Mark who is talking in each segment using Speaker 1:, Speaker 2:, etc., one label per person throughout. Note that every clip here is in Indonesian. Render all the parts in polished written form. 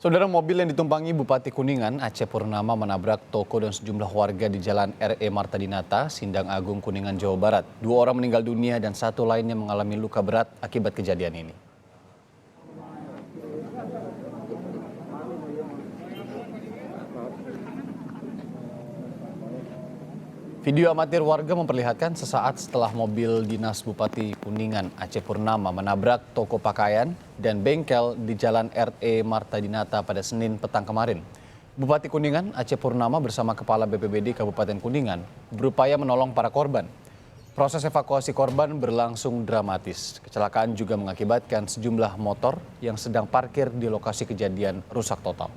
Speaker 1: Saudara, mobil yang ditumpangi Bupati Kuningan, Aceh Purnama menabrak toko dan sejumlah warga di Jalan R.E. Marta Dinata, Sindang Agung, Kuningan, Jawa Barat. 2 orang meninggal dunia dan 1 lainnya mengalami luka berat akibat kejadian ini. Video amatir warga memperlihatkan sesaat setelah mobil dinas Bupati Kuningan, Aceh Purnama menabrak toko pakaian dan bengkel di Jalan R.E. Marta Dinata pada Senin petang kemarin. Bupati Kuningan, Aceh Purnama bersama Kepala BPBD Kabupaten Kuningan berupaya menolong para korban. Proses evakuasi korban berlangsung dramatis. Kecelakaan juga mengakibatkan sejumlah motor yang sedang parkir di lokasi kejadian rusak total.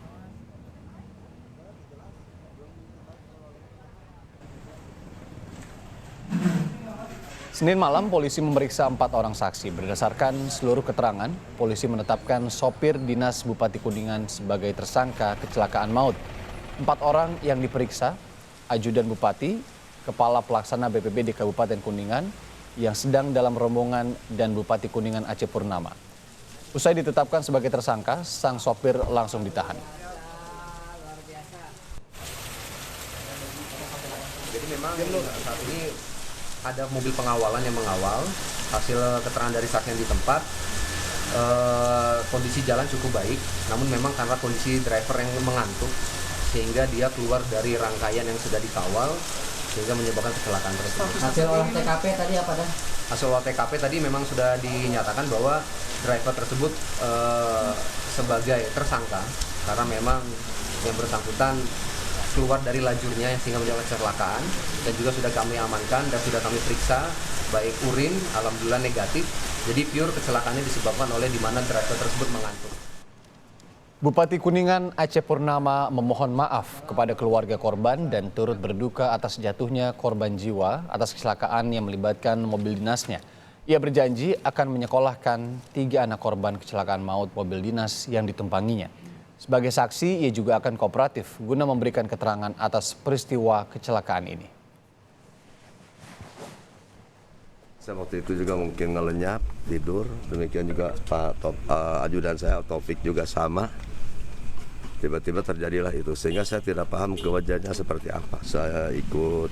Speaker 1: Senin malam, polisi memeriksa 4 orang saksi. Berdasarkan seluruh keterangan, polisi menetapkan sopir dinas Bupati Kuningan sebagai tersangka kecelakaan maut. 4 orang yang diperiksa, ajudan Bupati, Kepala Pelaksana BPBD Kabupaten Kuningan yang sedang dalam rombongan, dan Bupati Kuningan Aceh Purnama. Usai ditetapkan sebagai tersangka, sang sopir langsung ditahan.
Speaker 2: Jadi memang saat ini ada mobil pengawalan yang mengawal. Hasil keterangan dari saksi yang di tempat, kondisi jalan cukup baik, namun memang karena kondisi driver yang mengantuk sehingga dia keluar dari rangkaian yang sudah dikawal sehingga menyebabkan kecelakaan tersebut.
Speaker 3: Hasil olah TKP tadi apa dah?
Speaker 2: Hasil olah TKP tadi memang sudah dinyatakan bahwa driver tersebut sebagai tersangka karena memang yang bersangkutan keluar dari lajurnya sehingga menyebabkan kecelakaan, dan juga sudah kami amankan dan sudah kami periksa baik urin, alhamdulillah negatif. Jadi pure kecelakaannya disebabkan oleh di mana driver tersebut mengantuk.
Speaker 1: Bupati Kuningan Aceh Purnama memohon maaf kepada keluarga korban dan turut berduka atas jatuhnya korban jiwa atas kecelakaan yang melibatkan mobil dinasnya. Ia berjanji akan menyekolahkan 3 anak korban kecelakaan maut mobil dinas yang ditumpanginya. Sebagai saksi, ia juga akan kooperatif guna memberikan keterangan atas peristiwa kecelakaan ini.
Speaker 4: Saya waktu itu juga mungkin ngelenyap, tidur. Demikian juga ajudan saya, Taufik, juga sama. Tiba-tiba terjadilah itu, sehingga saya tidak paham kewajarannya seperti apa. Saya ikut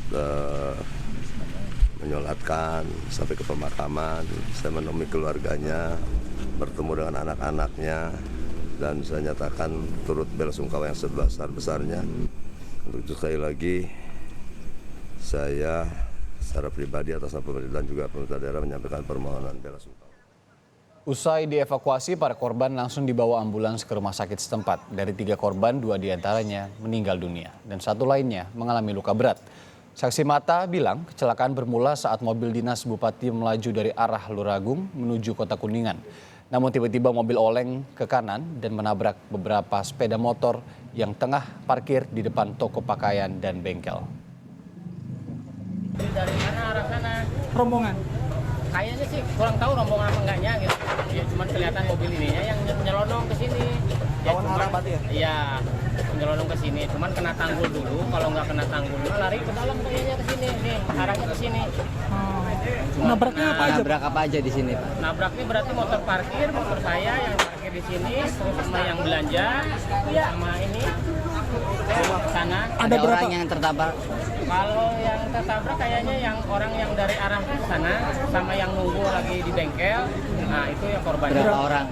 Speaker 4: menyolatkan sampai ke pemakaman, saya menemui keluarganya, bertemu dengan anak-anaknya, dan saya nyatakan turut belasungkawa yang sebesar-besarnya. Untuk itu sekali lagi, saya secara pribadi atas nama pemerintah dan juga pemerintah daerah menyampaikan permohonan belasungkawa.
Speaker 1: Usai dievakuasi, para korban langsung dibawa ambulans ke rumah sakit setempat. Dari 3 korban, 2 diantaranya meninggal dunia dan 1 lainnya mengalami luka berat. Saksi mata bilang kecelakaan bermula saat mobil dinas Bupati melaju dari arah Luragung menuju Kota Kuningan. Namun tiba-tiba mobil oleng ke kanan dan menabrak beberapa sepeda motor yang tengah parkir di depan toko pakaian dan bengkel.
Speaker 5: Dari mana arah sana?
Speaker 3: Rombongan.
Speaker 5: Kayaknya sih kurang tahu rombongan apa enggaknya gitu. Ya cuman kelihatan mobil ininya yang nyelonong ke sini.
Speaker 3: Lawan arah berarti ya?
Speaker 5: Iya, nyelonong ke sini. Cuman kena tanggul dulu. Kalau nggak kena tanggul, lari ke dalam kayaknya ke sini. Nih, arahnya ke sini.
Speaker 3: Nabraknya apa aja?
Speaker 6: Nabrak apa aja di sini, Pak?
Speaker 5: Nabraknya berarti motor parkir, motor saya yang parkir di sini, sama yang belanja, sama ini ke sana.
Speaker 6: Ada orang yang tertabrak?
Speaker 5: Kalau yang tertabrak kayaknya yang orang yang dari arah sana sama yang nunggu lagi di bengkel. Nah, itu yang korbannya.
Speaker 6: Berapa orang?